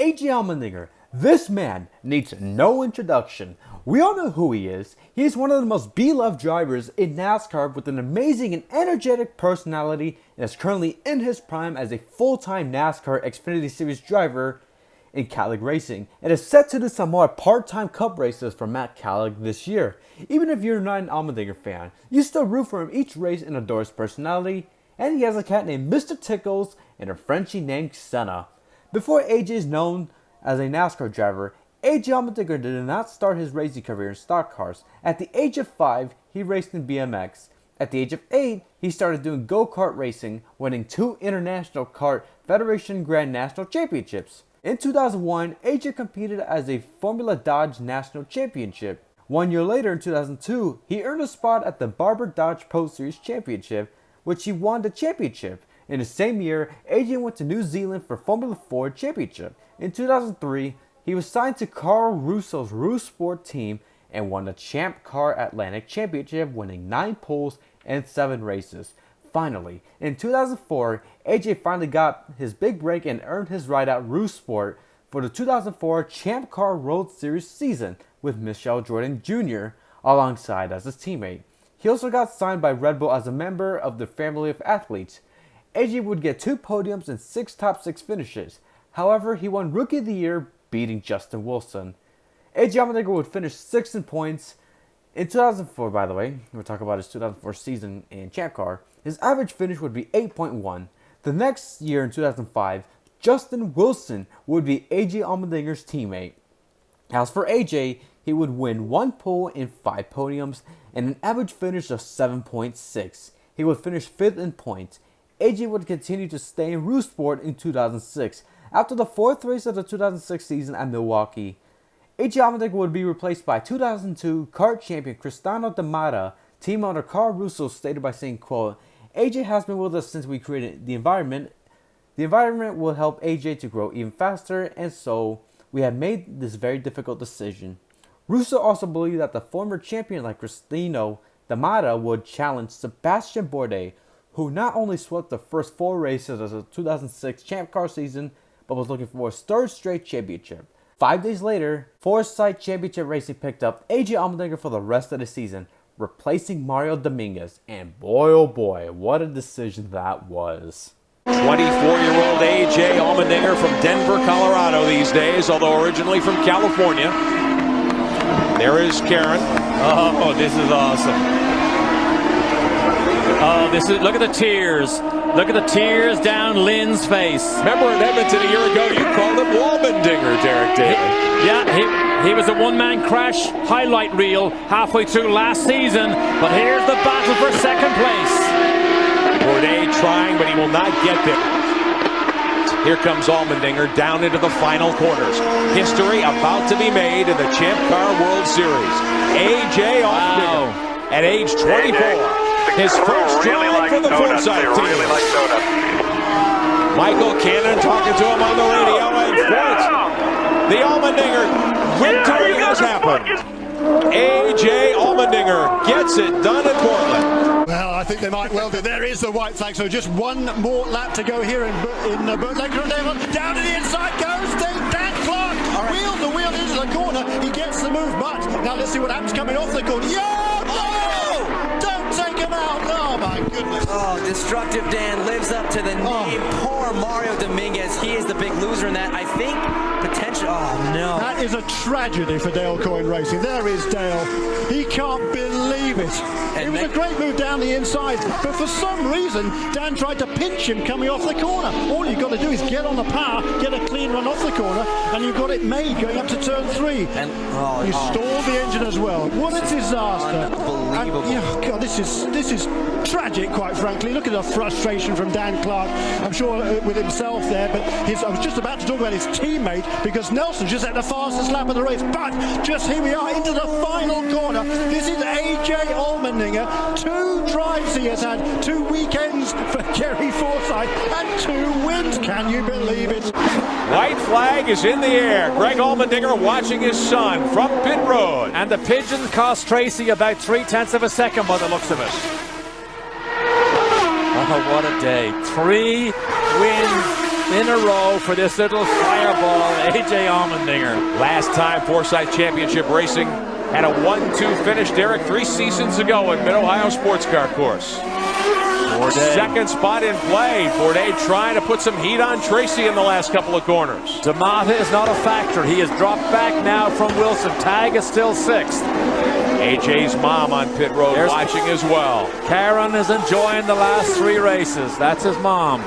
AJ Allmendinger. This man needs no introduction. We all know who he is. He is one of the most beloved drivers in NASCAR with an amazing and energetic personality and is currently in his prime as a full-time NASCAR Xfinity Series driver in Kaulig Racing and is set to do some more part-time Cup races for Matt Kaulig this year. Even if you're not an Allmendinger fan, you still root for him each race and adore his personality, and he has a cat named Mr. Tickles and a Frenchie named Senna. Before AJ is known as a NASCAR driver, AJ Allmendinger did not start his racing career in stock cars. At the age of 5, he raced in BMX. At the age of 8, he started doing go-kart racing, winning 2 International Kart Federation Grand National Championships. In 2001, AJ competed as a Formula Dodge National Championship. 1 year later, in 2002, he earned a spot at the Barber Dodge Pro Series Championship, which he won the championship. In the same year, AJ went to New Zealand for Formula Ford Championship. In 2003, he was signed to Carl Russo's Rus Sport team and won the Champ Car Atlantic Championship, winning 9 poles and 7 races. Finally, in 2004, AJ finally got his big break and earned his ride at Rus Sport for the 2004 Champ Car Road Series season with Michelle Jordan Jr. alongside as his teammate. He also got signed by Red Bull as a member of the family of athletes. AJ would get 2 podiums and 6 top 6 finishes. However, he won Rookie of the Year, beating Justin Wilson. AJ Allmendinger would finish 6th in points. In 2004, by the way, we'll talk about his 2004 season in Champ Car, his average finish would be 8.1. The next year, in 2005, Justin Wilson would be AJ Allmendinger's teammate. As for AJ, he would win 1 pole and 5 podiums and an average finish of 7.6. He would finish 5th in points. AJ would continue to stay in Rus Sport in 2006. After the 4th race of the 2006 season at Milwaukee, AJ Allmendinger would be replaced by 2002 kart champion Cristiano D'Amata. Team owner Carl Russo stated by saying, quote, "AJ has been with us since we created the environment. The environment will help AJ to grow even faster, and so we have made this very difficult decision." Russo also believed that the former champion like Cristiano D'Amata would challenge Sebastian Bourdais, who not only swept the first 4 races of the 2006 Champ Car season, but was looking for his 3rd straight championship. 5 days later, Forsyth Championship Racing picked up AJ Allmendinger for the rest of the season, replacing Mario Dominguez, and boy oh boy, what a decision that was. 24-year-old AJ Allmendinger from Denver, Colorado these days, although originally from California. There is Karen. Oh, this is awesome. Oh, look at the tears. Look at the tears down Lynn's face. Remember in Edmonton a year ago, you called him Allmendinger, Derek Daly. He was a one-man crash highlight reel halfway through last season, but here's the battle for 2nd place. Bourdais trying, but he will not get there. Here comes Allmendinger down into the final quarters. History about to be made in the Champ Car World Series. AJ Allmendinger at age 24. His first drive for the Forsyth team. Michael Cannon talking to him on the radio, and the Allmendinger victory has happened. AJ Allmendinger gets it done in Portland. Well, I think they might well do. There is the white flag, so just one more lap to go here in Bootleg. Down to the inside goes Dan Clark. Wheel to wheel into the corner. He gets the move, but now let's see what happens coming off the corner. Don't take him out. Oh, my goodness. Oh, Destructive Dan lives up to the name. Poor Mario Dominguez. He is the big loser in that. I think potential. Oh, no. That is a tragedy for Dale Coyne Racing. There is Dale. He can't believe it. It was a great move down the inside, but for some reason, Dan tried to pinch him coming off the corner. All you've got to do is get on the power, get a clean run off the corner, and you've got it made going up to turn 3. And you stalled the engine as well. What a disaster. Unbelievable. And, God, this is tragic, quite frankly. Look at the frustration from Dan Clark. I'm sure with himself there, but I was just about to talk about his teammate because Nelson just had the fastest lap of the race. But just here we are into the final corner. This is AJ Allmendinger. 2 drives he has had, 2 weekends for Kerry Forsyth, and 2 wins. Can you believe it? White flag is in the air. Greg Allmendinger watching his son from pit road. And the pigeon cost Tracy about 0.3 of a second by the looks of it. Oh, what a day. 3 wins in a row for this little fireball, AJ Allmendinger. Last time Forsyth Championship Racing had a 1-2 finish, Derek, 3 seasons ago at Mid-Ohio Sports Car Course. Bourdais. Second spot in play. Bourdais trying to put some heat on Tracy in the last couple of corners. D'Amata is not a factor. He has dropped back now from Wilson. Tag is still 6th. AJ's mom on pit road watching as well. Karen is enjoying the last 3 races. That's his mom.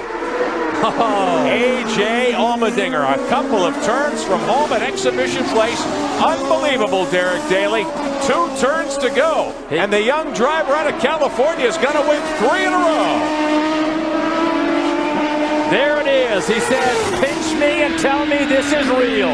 AJ Allmendinger, a couple of turns from home at Exhibition Place. Unbelievable, Derek Daly. 2 turns to go. And the young driver out of California is going to win 3 in a row. There it is. He says, pinch me and tell me this is real.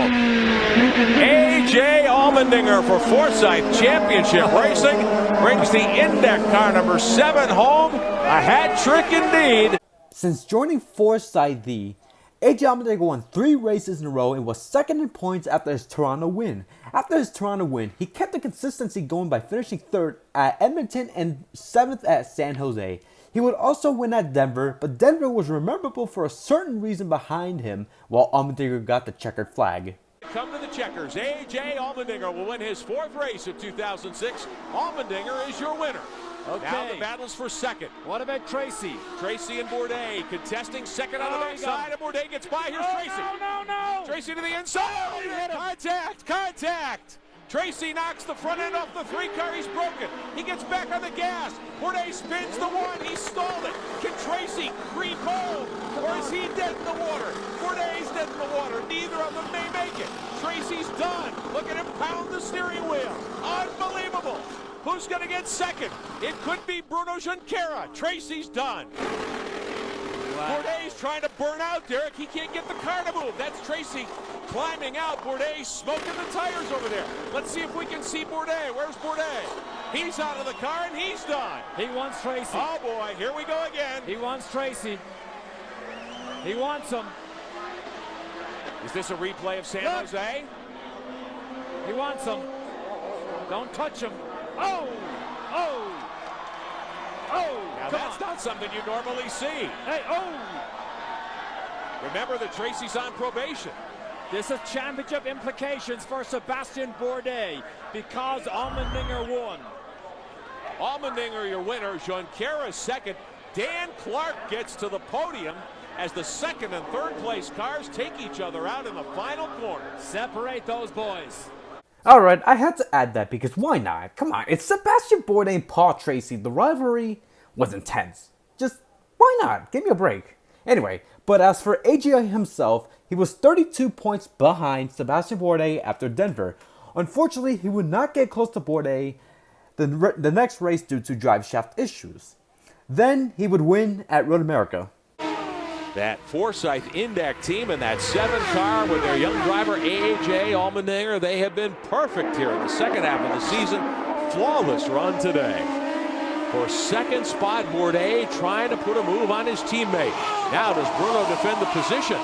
AJ Allmendinger for Forsyth Championship Racing brings the IndyCar number 7 home. A hat trick indeed. Since joining Forsyth, AJ Allmendinger won 3 races in a row and was second in points after his Toronto win. After his Toronto win, he kept the consistency going by finishing 3rd at Edmonton and 7th at San Jose. He would also win at Denver, but Denver was rememberable for a certain reason behind him, while Allmendinger got the checkered flag. Come to the checkers. AJ Allmendinger will win his 4th race of 2006. Allmendinger is your winner. Okay. Now the battle's for second. What about Tracy? Tracy and Bourdais contesting second on the backside, and Bourdais gets by. Here's Tracy. No. Tracy to the inside. Contact. Tracy knocks the front end off the 3 car. He's broken. He gets back on the gas. Bourdais spins the 1. He stalled it. Can Tracy creep home, or is he dead in the water? Bourdais dead in the water. Neither of them may make it. Tracy's done. Look at him pound the steering wheel. Unbelievable. Who's going to get second? It could be Bruno Junqueira. Tracy's done. Wow. Bourdais trying to burn out, Derek. He can't get the car to move. That's Tracy climbing out. Bourdais smoking the tires over there. Let's see if we can see Bourdais. Where's Bourdais? He's out of the car and he's done. He wants Tracy. Oh boy, here we go again. He wants Tracy. He wants him. Is this a replay of San Jose? He wants him. Don't touch him. Oh! Now that's not something you normally see. Hey, Remember that Tracy's on probation. This is championship implications for Sébastien Bourdais because Allmendinger won. Allmendinger, your winner. Junqueira second. Dan Clark gets to the podium as the 2nd and 3rd place cars take each other out in the final corner. Separate those boys. Alright, I had to add that because why not? Come on, it's Sébastien Bourdais and Paul Tracy. The rivalry was intense. Just, why not? Give me a break. Anyway, but as for AJ himself, he was 32 points behind Sébastien Bourdais after Denver. Unfortunately, he would not get close to Bourdais the next race due to drive shaft issues. Then he would win at Road America. That Forsyth IndyCar team and that 7 car with their young driver AJ Allmendinger, they have been perfect here in the second half of the season. Flawless run today. For 2nd spot, Bourdais trying to put a move on his teammate. Now does Bruno defend the position?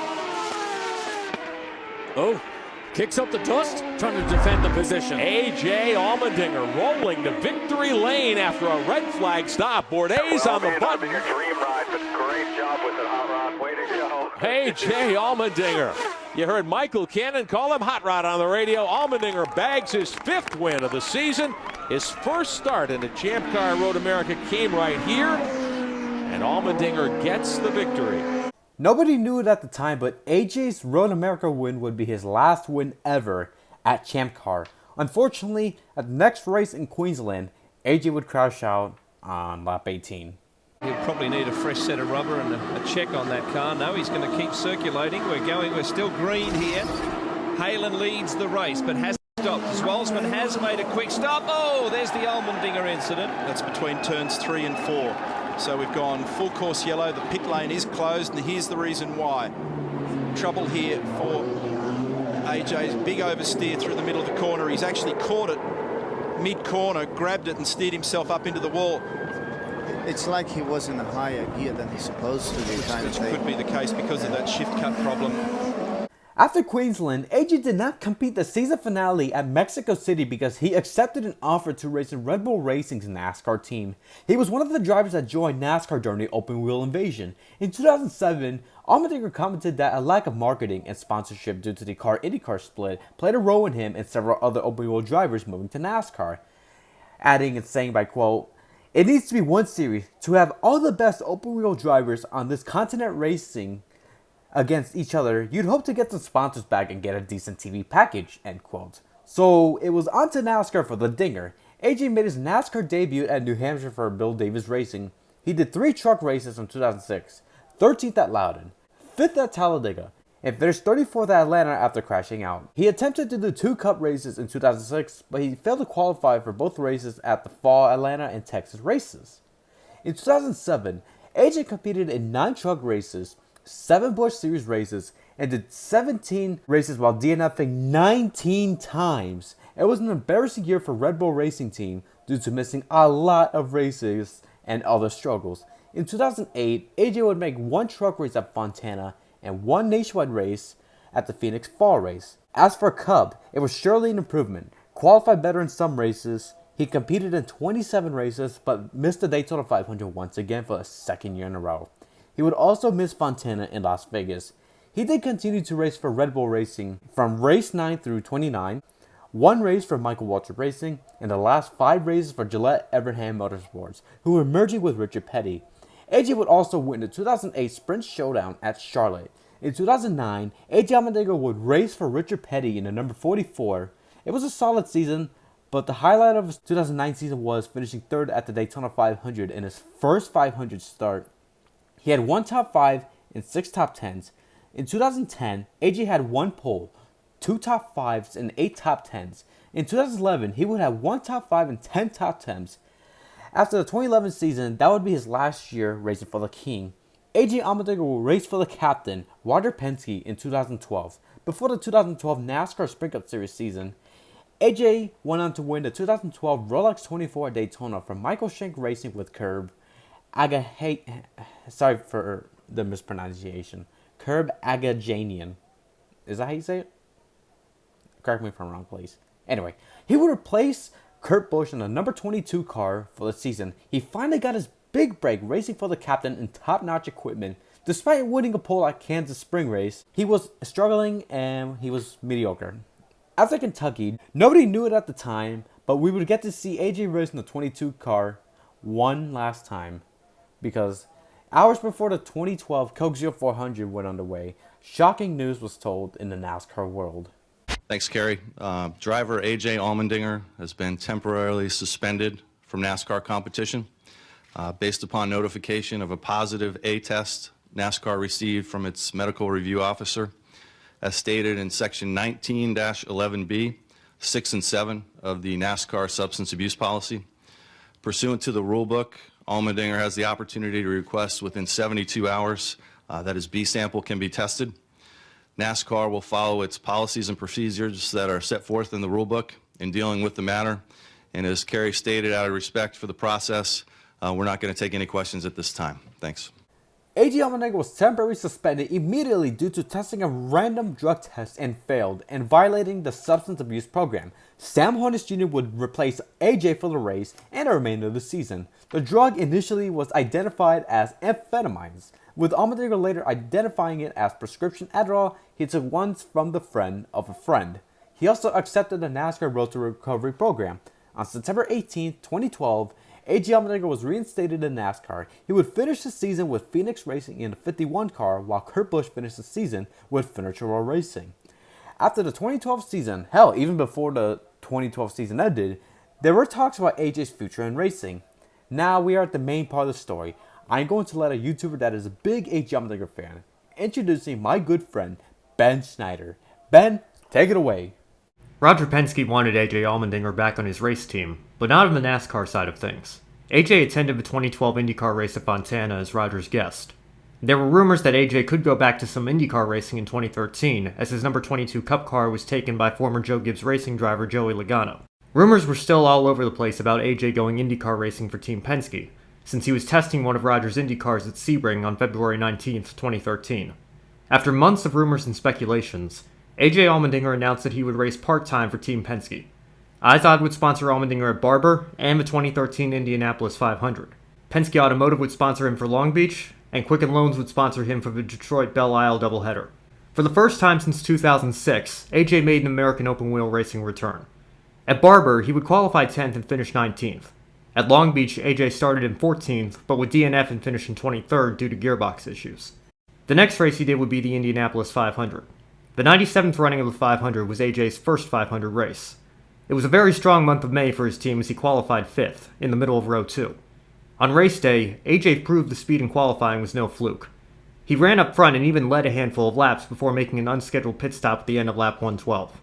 Kicks up the dust, trying to defend the position. AJ Allmendinger rolling to victory lane after a red flag stop. Bourdais on the button. Your dream ride, but great job with it, Hot Rod. Way to go. AJ Allmendinger. You heard Michael Cannon call him Hot Rod on the radio. Allmendinger bags his 5th win of the season. His first start in the Champ Car Road America came right here. And Allmendinger gets the victory. Nobody knew it at the time, but AJ's Road America win would be his last win ever at Champ Car. Unfortunately, at the next race in Queensland, AJ would crash out on lap 18. He'll probably need a fresh set of rubber and a check on that car. No, he's going to keep circulating. We're still green here. Halen leads the race, but has stopped. Swalsman has made a quick stop. Oh, there's the Allmendinger incident. That's between turns 3 and 4. So we've gone full course yellow. The pit lane is closed, and here's the reason why. Trouble here for AJ's big oversteer through the middle of the corner. He's actually caught it mid-corner, grabbed it, and steered himself up into the wall. It's like he was in a higher gear than he's supposed to be, kind of thing. Could be the case because of that shift cut problem. After Queensland, AJ did not compete the season finale at Mexico City because he accepted an offer to race in Red Bull Racing's NASCAR team. He was one of the drivers that joined NASCAR during the open wheel invasion. In 2007, Allmendinger commented that a lack of marketing and sponsorship due to the car IndyCar split played a role in him and several other open wheel drivers moving to NASCAR. Adding and saying by quote, "It needs to be one series to have all the best open wheel drivers on this continent racing against each other. You'd hope to get some sponsors back and get a decent TV package," end quote. So it was on to NASCAR for the Dinger. AJ made his NASCAR debut at New Hampshire for Bill Davis Racing. He did 3 truck races in 2006, 13th at Loudon, 5th at Talladega, and finished 34th at Atlanta after crashing out. He attempted to do 2 Cup races in 2006, but he failed to qualify for both races at the Fall Atlanta and Texas races. In 2007, AJ competed in 9 truck races, 7 Busch Series races, and did 17 races while DNFing 19 times. It was an embarrassing year for Red Bull Racing Team due to missing a lot of races and other struggles. In 2008, AJ would make 1 truck race at Fontana and 1 nationwide race at the Phoenix Fall Race. As for Cup, it was surely an improvement. Qualified better in some races, he competed in 27 races but missed the Daytona 500 once again for the 2nd year in a row. He would also miss Fontana in Las Vegas. He did continue to race for Red Bull Racing from race 9 through 29, 1 race for Michael Waltrip Racing, and the last 5 races for Gillette Evernham Motorsports, who were merging with Richard Petty. AJ would also win the 2008 Sprint Showdown at Charlotte. In 2009, AJ Allmendinger would race for Richard Petty in the number 44. It was a solid season, but the highlight of his 2009 season was finishing 3rd at the Daytona 500 in his first 500 start. He had 1 top 5 and 6 top 10s. In 2010, AJ had 1 pole, 2 top 5s, and 8 top 10s. In 2011, he would have 1 top 5 and 10 top 10s. After the 2011 season, that would be his last year racing for the King. AJ Allmendinger will race for the captain, Roger Penske, in 2012. Before the 2012 NASCAR Sprint Cup Series season, AJ went on to win the 2012 Rolex 24 at Daytona from Michael Shank Racing with Curb sorry for the mispronunciation. Curb Agajanian. Is that how you say it? Correct me if I'm wrong, please. Anyway, he would replace Kurt Busch in the number 22 car for the season. He finally got his big break racing for the captain in top-notch equipment. Despite winning a pole at Kansas Spring Race, he was struggling and he was mediocre. After Kentucky, nobody knew it at the time, but we would get to see AJ race in the 22 car one last time. Because hours before the 2012 Coke Zero 400 went underway, shocking news was told in the NASCAR world. Thanks, Kerry. Driver AJ Allmendinger has been temporarily suspended from NASCAR competition based upon notification of a positive A test NASCAR received from its medical review officer, as stated in Section 19-11B, 6 and 7 of the NASCAR substance abuse policy. Pursuant to the rulebook, Allmendinger has the opportunity to request within 72 hours that his B sample can be tested. NASCAR will follow its policies and procedures that are set forth in the rulebook in dealing with the matter. And as Kerry stated, out of respect for the process, we're not going to take any questions at this time. Thanks. AJ Allmendinger was temporarily suspended immediately due to testing a random drug test and failed and violating the substance abuse program. Sam Hornish Jr. would replace AJ for the race and the remainder of the season. The drug initially was identified as amphetamines, with Allmendinger later identifying it as prescription Adderall he took once from the friend of a friend. He also accepted the NASCAR Road to Recovery program. On September 18, 2012, AJ Allmendinger was reinstated in NASCAR. He would finish the season with Phoenix Racing in the 51 car, while Kurt Busch finished the season with Furniture Row Racing. After the 2012 season, hell, even before the 2012 season ended, there were talks about AJ's future in racing. Now we are at the main part of the story. I'm going to let a YouTuber that is a big AJ Allmendinger fan introducing my good friend, Ben Schneider. Ben, take it away. Roger Penske wanted AJ Allmendinger back on his race team, but not on the NASCAR side of things. AJ attended the 2012 IndyCar race at Fontana as Roger's guest. There were rumors that AJ could go back to some IndyCar racing in 2013, as his number 22 Cup car was taken by former Joe Gibbs Racing driver Joey Logano. Rumors were still all over the place about AJ going IndyCar racing for Team Penske, since he was testing one of Roger's IndyCars at Sebring on February 19, 2013. After months of rumors and speculations, AJ Allmendinger announced that he would race part-time for Team Penske. IZOD would sponsor Allmendinger at Barber and the 2013 Indianapolis 500. Penske Automotive would sponsor him for Long Beach, and Quicken Loans would sponsor him for the Detroit Belle Isle doubleheader. For the first time since 2006, AJ made an American open wheel racing return. At Barber, he would qualify 10th and finish 19th. At Long Beach, AJ started in 14th, but would DNF and finish in 23rd due to gearbox issues. The next race he did would be the Indianapolis 500. The 97th running of the 500 was AJ's first 500 race. It was a very strong month of May for his team as he qualified 5th, in the middle of row 2. On race day, AJ proved the speed in qualifying was no fluke. He ran up front and even led a handful of laps before making an unscheduled pit stop at the end of lap 112.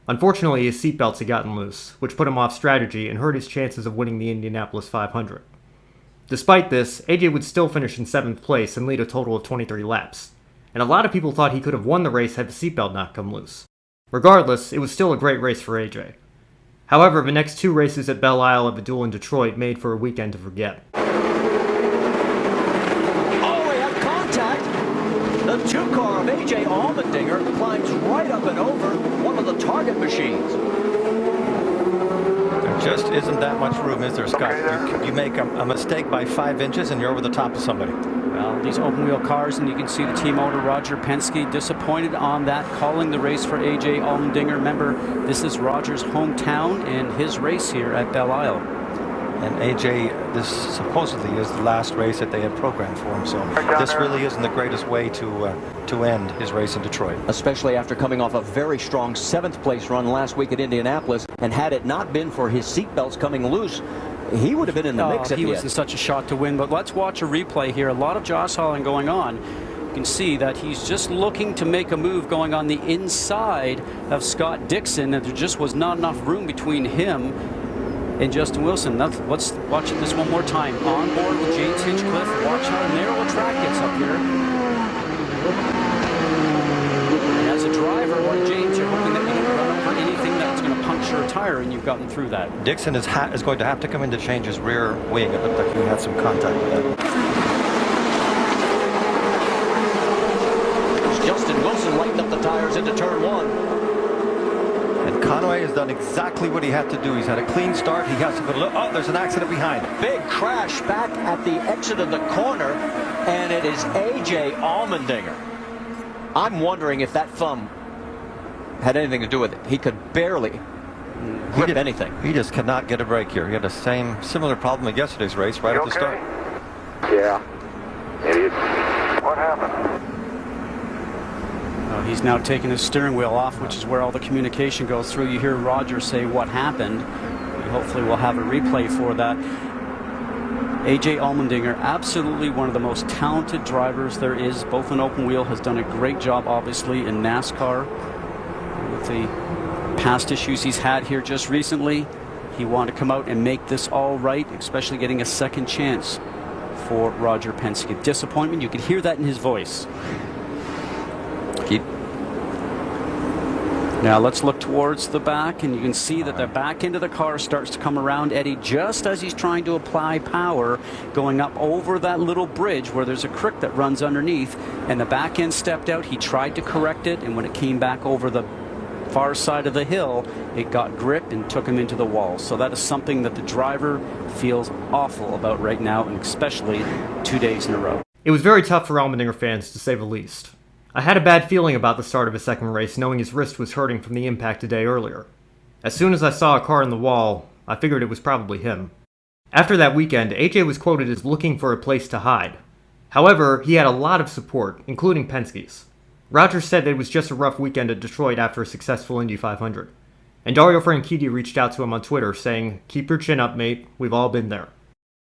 Unfortunately, his seatbelts had gotten loose, which put him off strategy and hurt his chances of winning the Indianapolis 500. Despite this, AJ would still finish in 7th place and lead a total of 23 laps, and a lot of people thought he could have won the race had the seatbelt not come loose. Regardless, it was still a great race for AJ. However, the next 2 races at Belle Isle at the duel in Detroit made for a weekend to forget. The 2-car of AJ Allmendinger climbs right up and over one of the target machines. There just isn't that much room, is there, Scott? You make a mistake by 5 inches and you're over the top of somebody. Well, these open wheel cars, and you can see the team owner Roger Penske disappointed on that, calling the race for AJ Allmendinger. Remember, this is Roger's hometown and his race here at Belle Isle. And AJ, this supposedly is the last race that they had programmed for him, so this really isn't the greatest way to end his race in Detroit. Especially after coming off a very strong 7th place run last week at Indianapolis, and had it not been for his seatbelts coming loose, he would have been in the mix at the end. He was in such a shot to win, but let's watch a replay here. A lot of jostling going on. You can see that he's just looking to make a move going on the inside of Scott Dixon, and there just was not enough room between him and Justin Wilson. Let's watch this one more time. On board with James Hinchcliffe. Watch how narrow a track gets up here. And as a driver, like James, you're hoping that you don't run over anything that's going to puncture a tire, and you've gotten through that. Dixon is going to have to come in to change his rear wing. It looked like he had some contact with that. Justin Wilson lightened up the tires into turn 1. Conway has done exactly what he had to do. He's had a clean start. He has to go look. Oh, there's an accident behind. Big crash back at the exit of the corner, and it is AJ Allmendinger. I'm wondering if that thumb had anything to do with it. He could barely grip anything. He just cannot get a break here. He had the similar problem in yesterday's race right at the start. Yeah. Idiot. What happened? He's now taking his steering wheel off, which is where all the communication goes through. You hear Roger say what happened. Hopefully we'll have a replay for that. AJ Allmendinger, absolutely one of the most talented drivers there is, both in open wheel, has done a great job obviously in NASCAR. With the past issues he's had here just recently, he wanted to come out and make this all right, especially getting a second chance for Roger Penske. Disappointment, you could hear that in his voice. Now let's look towards the back, and you can see that the back end of the car starts to come around Eddie just as he's trying to apply power, going up over that little bridge where there's a creek that runs underneath, and the back end stepped out. He tried to correct it, and when it came back over the far side of the hill, it got gripped and took him into the wall. So that is something that the driver feels awful about right now, and especially 2 days in a row. It was very tough for Allmendinger fans, to say the least. I had a bad feeling about the start of his second race, knowing his wrist was hurting from the impact a day earlier. As soon as I saw a car in the wall, I figured it was probably him. After that weekend, AJ was quoted as looking for a place to hide. However, he had a lot of support, including Penske's. Roger said that it was just a rough weekend at Detroit after a successful Indy 500. And Dario Franchitti reached out to him on Twitter saying, "Keep your chin up, mate, we've all been there."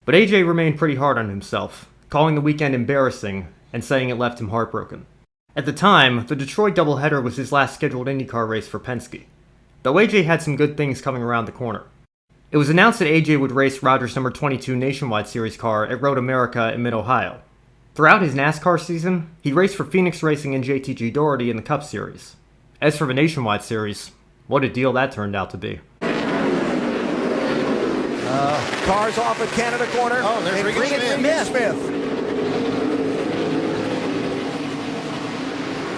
But AJ remained pretty hard on himself, calling the weekend embarrassing and saying it left him heartbroken. At the time, the Detroit doubleheader was his last scheduled IndyCar race for Penske, though AJ had some good things coming around the corner. It was announced that AJ would race Roger's number 22 Nationwide Series car at Road America in Mid-Ohio. Throughout his NASCAR season, he raced for Phoenix Racing and JTG Doherty in the Cup Series. As for the Nationwide Series, what a deal that turned out to be. Cars off at Canada corner. Oh, there's Regan Smith.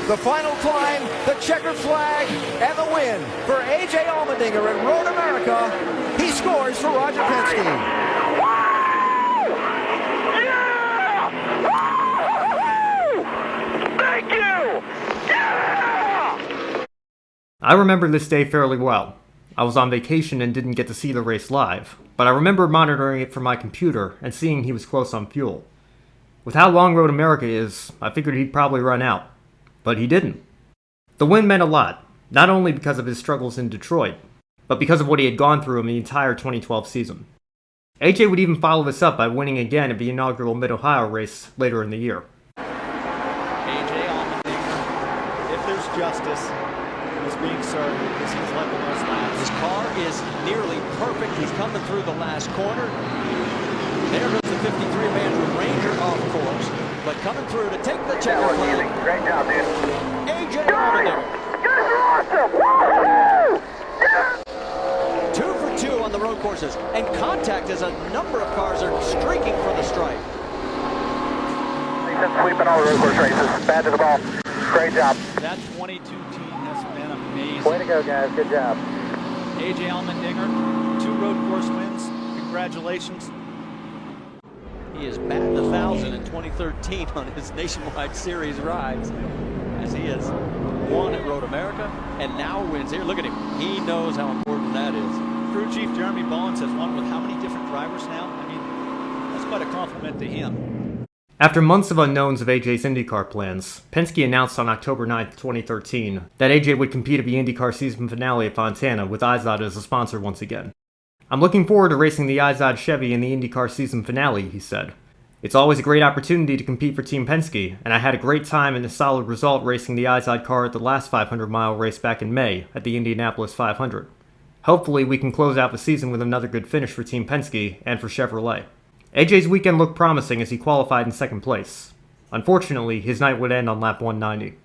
the final climb, the checkered flag, and the win for AJ Allmendinger at Road America. He scores for Roger Penske. Thank you! Yeah! I remember this day fairly well. I was on vacation and didn't get to see the race live, but I remember monitoring it from my computer and seeing he was close on fuel. With how long Road America is, I figured he'd probably run out. But he didn't. The win meant a lot, not only because of his struggles in Detroit, but because of what he had gone through in the entire 2012 season. AJ would even follow this up by winning again at the inaugural Mid-Ohio race later in the year. AJ Allmendinger, if there's justice, is being served because he's led the most laps. His car is nearly perfect. He's coming through the last corner. There goes the 53-man Ranger off course, but coming through to take the checker flag. Great job, dude. AJ Allmendinger. You guys are awesome! Woo! 2 for 2 on the road courses, and contact as a number of cars are streaking for the stripe. He's been sweeping all the road course races. Bad to the ball. Great job. That 22 team has been amazing. Way to go, guys. Good job. AJ Allmendinger, 2 road course wins. Congratulations. He is batting 1,000 in 2013 on his Nationwide Series rides, as he has won at Road America and now wins here. Look at him. He knows how important that is. Crew Chief Jeremy Bowens has won with how many different drivers now? I mean, that's quite a compliment to him. After months of unknowns of AJ's IndyCar plans, Penske announced on October 9, 2013, that AJ would compete at the IndyCar season finale at Fontana with IZOD as a sponsor once again. "I'm looking forward to racing the IZOD Chevy in the IndyCar season finale," he said. "It's always a great opportunity to compete for Team Penske, and I had a great time and a solid result racing the IZOD car at the last 500-mile race back in May at the Indianapolis 500. Hopefully we can close out the season with another good finish for Team Penske and for Chevrolet." AJ's weekend looked promising as he qualified in second place. Unfortunately, his night would end on lap 190.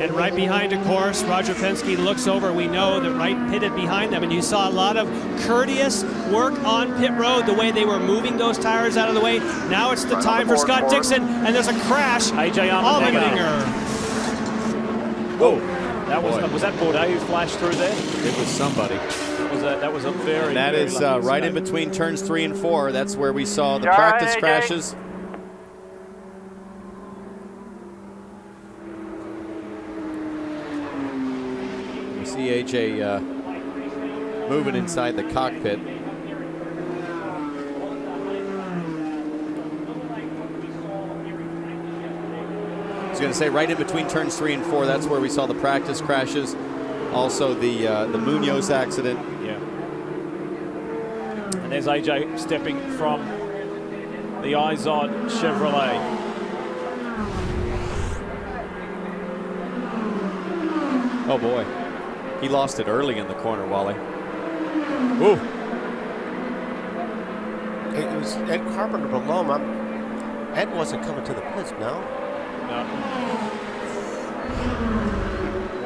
And right behind, of course, Roger Penske looks over. We know that right pitted behind them, and you saw a lot of courteous work on pit road, the way they were moving those tires out of the way. Now it's the time for Scott Dixon, and there's a crash. AJ Allmendinger. Whoa. Was that Bourdais who flashed through there? It was somebody. That was a very. And that very is lucky right mistake. in between turns 3 and 4. That's where we saw the You all right, practice AJ? crashes. We see AJ moving inside the cockpit. I was going to say right in between turns 3 and 4. That's where we saw the practice crashes. Also the Munoz accident. Yeah. And there's AJ stepping from the IZOD Chevrolet. Oh boy, he lost it early in the corner, Wally. Ooh. It was Ed Carpenter below him. Ed wasn't coming to the pits, no? No.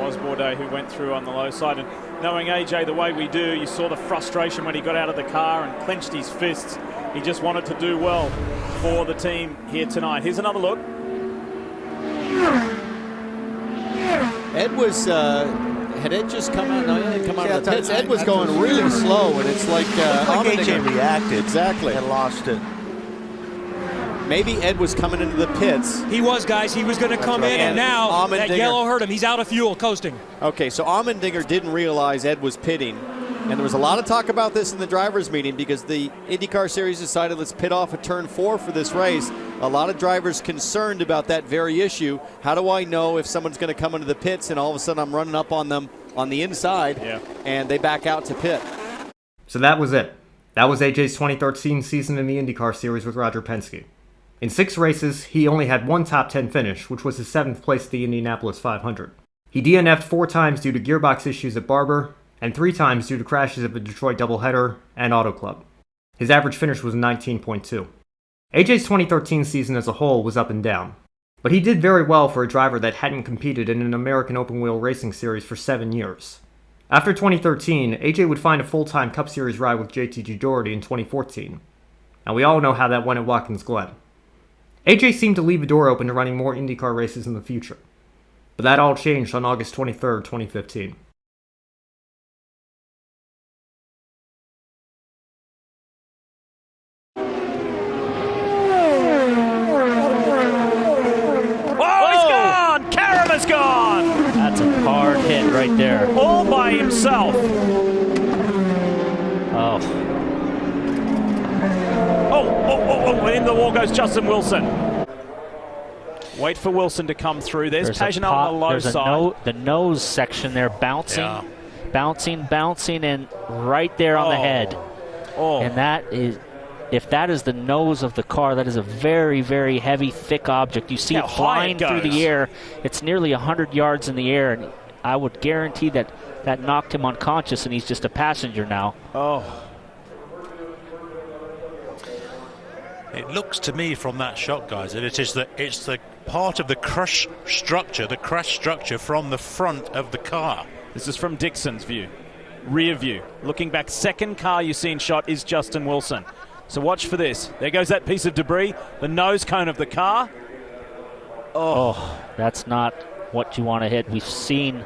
Was Bourdais who went through on the low side. And knowing AJ the way we do, you saw the frustration when he got out of the car and clenched his fists. He just wanted to do well for the team here tonight. Here's another look. Ed was, had Ed just come out? No, he didn't come out of the pits. Ed was going really slow, and it's like AJ reacted. Exactly. And lost it. Maybe Ed was coming into the pits. He was, guys. He was going to come in, and now that yellow hurt him. He's out of fuel, coasting. Okay, so Allmendinger didn't realize Ed was pitting. And there was a lot of talk about this in the drivers' meeting because the IndyCar Series decided let's pit off at turn 4 for this race. A lot of drivers concerned about that very issue. How do I know if someone's going to come into the pits and all of a sudden I'm running up on them on the inside and they back out to pit? So that was it. That was AJ's 2013 season in the IndyCar Series with Roger Penske. In 6 races, he only had 1 top 10 finish, which was his 7th place at the Indianapolis 500. He DNF'd 4 times due to gearbox issues at Barber, and 3 times due to crashes at the Detroit doubleheader and Auto Club. His average finish was 19.2. AJ's 2013 season as a whole was up and down, but he did very well for a driver that hadn't competed in an American open-wheel racing series for 7 years. After 2013, AJ would find a full-time Cup Series ride with JTG Doherty in 2014, and we all know how that went at Watkins Glen. AJ seemed to leave the door open to running more IndyCar races in the future. But that all changed on August 23rd, 2015. Gone. That's a hard hit right there. All by himself. Oh, in the wall goes Justin Wilson. Wait for Wilson to come through. There's Pagenaud on the low side. The nose section there bouncing, bouncing, and right there on the head. And that is, if that is the nose of the car, that is a very, very heavy, thick object. You see it flying through the air. It's nearly 100 yards in the air, and I would guarantee that that knocked him unconscious, and he's just a passenger now. It looks to me from that shot, guys, that it's the part of the crash structure from the front of the car. This is from Dixon's view, rear view. Looking back, second car you see in shot is Justin Wilson. So watch for this. There goes that piece of debris, the nose cone of the car. That's not what you want to hit. We've seen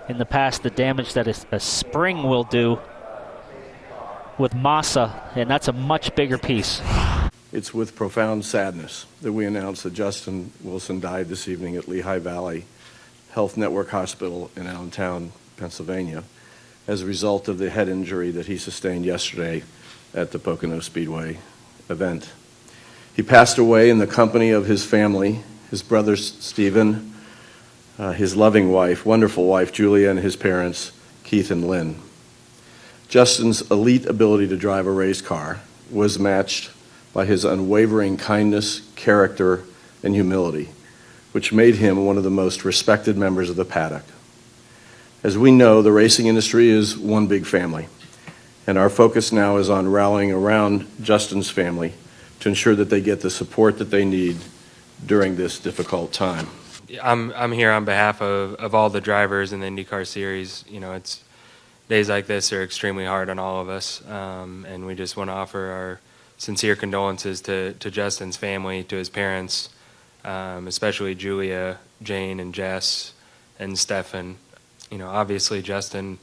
in the past the damage that a spring will do with Massa, and that's a much bigger piece. It's with profound sadness that we announce that Justin Wilson died this evening at Lehigh Valley Health Network Hospital in Allentown, Pennsylvania, as a result of the head injury that he sustained yesterday at the Pocono Speedway event. He passed away in the company of his family, his brother Stephen, his loving wife, wonderful wife Julia, and his parents, Keith and Lynn. Justin's elite ability to drive a race car was matched by his unwavering kindness, character, and humility, which made him one of the most respected members of the paddock. As we know, the racing industry is one big family, and our focus now is on rallying around Justin's family to ensure that they get the support that they need during this difficult time. I'm here on behalf of all the drivers in the IndyCar Series. You know, it's days like this are extremely hard on all of us, and we just want to offer our sincere condolences to Justin's family, to his parents, especially Julia, Jane, and Jess, and Stefan. You know, obviously Justin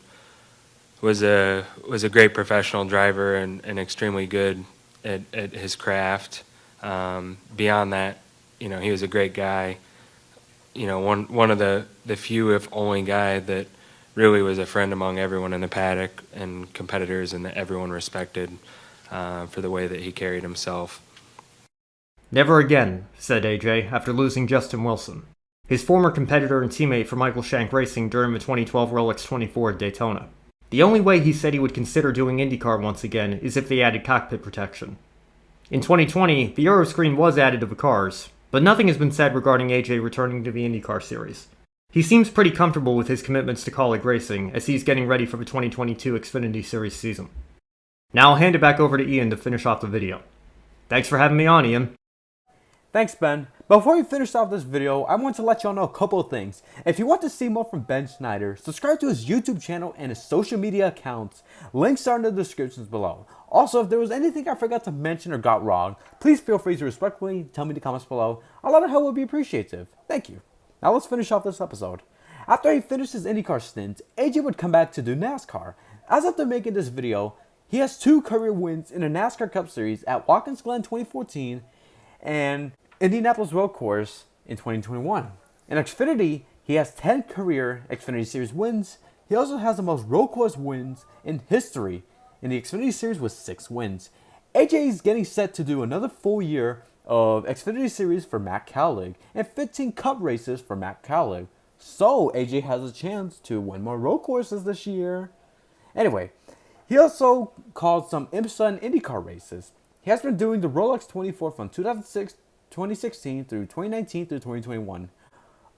was a great professional driver and extremely good at his craft. Beyond that, you know, he was a great guy. You know, one of the few, if only, guy that really was a friend among everyone in the paddock and competitors, and that everyone respected for the way that he carried himself. Never again, said AJ after losing Justin Wilson, his former competitor and teammate for Michael Shank Racing during the 2012 Rolex 24 at Daytona. The only way he said he would consider doing IndyCar once again is if they added cockpit protection. In 2020, the Euro screen was added to the cars, but nothing has been said regarding AJ returning to the IndyCar Series. He seems pretty comfortable with his commitments to Kaulig Racing as he's getting ready for the 2022 Xfinity Series season. Now I'll hand it back over to Ian to finish off the video. Thanks for having me on, Ian. Thanks, Ben. Before we finish off this video, I want to let y'all know a couple of things. If you want to see more from Ben Schneider, subscribe to his YouTube channel and his social media accounts. Links are in the descriptions below. Also, if there was anything I forgot to mention or got wrong, please feel free to respectfully tell me in the comments below. A lot of help would be appreciative. Thank you. Now let's finish off this episode. After he finished his IndyCar stint, AJ would come back to do NASCAR. As after making this video, he has 2 career wins in the NASCAR Cup Series at Watkins Glen 2014 and Indianapolis Road Course in 2021. In Xfinity, he has 10 career Xfinity Series wins. He also has the most road course wins in history in the Xfinity Series with 6 wins. AJ is getting set to do another full year of Xfinity Series for Matt Kaulig and 15 Cup races for Matt Kaulig. So AJ has a chance to win more road courses this year. Anyway, he also called some IMSA and IndyCar races. He has been doing the Rolex 24 from 2016 through 2019 through 2021.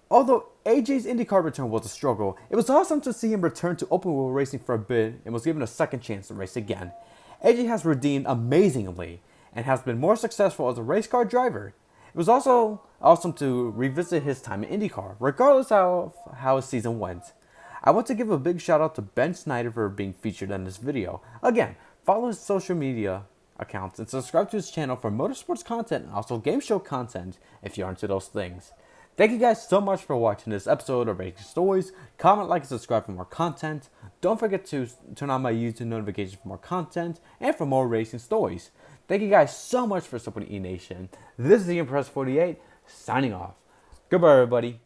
Although AJ's IndyCar return was a struggle, it was awesome to see him return to open wheel racing for a bit and was given a second chance to race again. AJ has redeemed amazingly and has been more successful as a race car driver. It was also awesome to revisit his time in IndyCar, regardless of how his season went. I want to give a big shout out to Ben Schneider for being featured in this video. Again, follow his social media accounts and subscribe to his channel for motorsports content and also game show content if you're into those things. Thank you guys so much for watching this episode of Racing Stories. Comment, like, and subscribe for more content. Don't forget to turn on my YouTube notifications for more content and for more racing stories. Thank you guys so much for supporting E Nation. This is the Impress 48 signing off. Goodbye, everybody.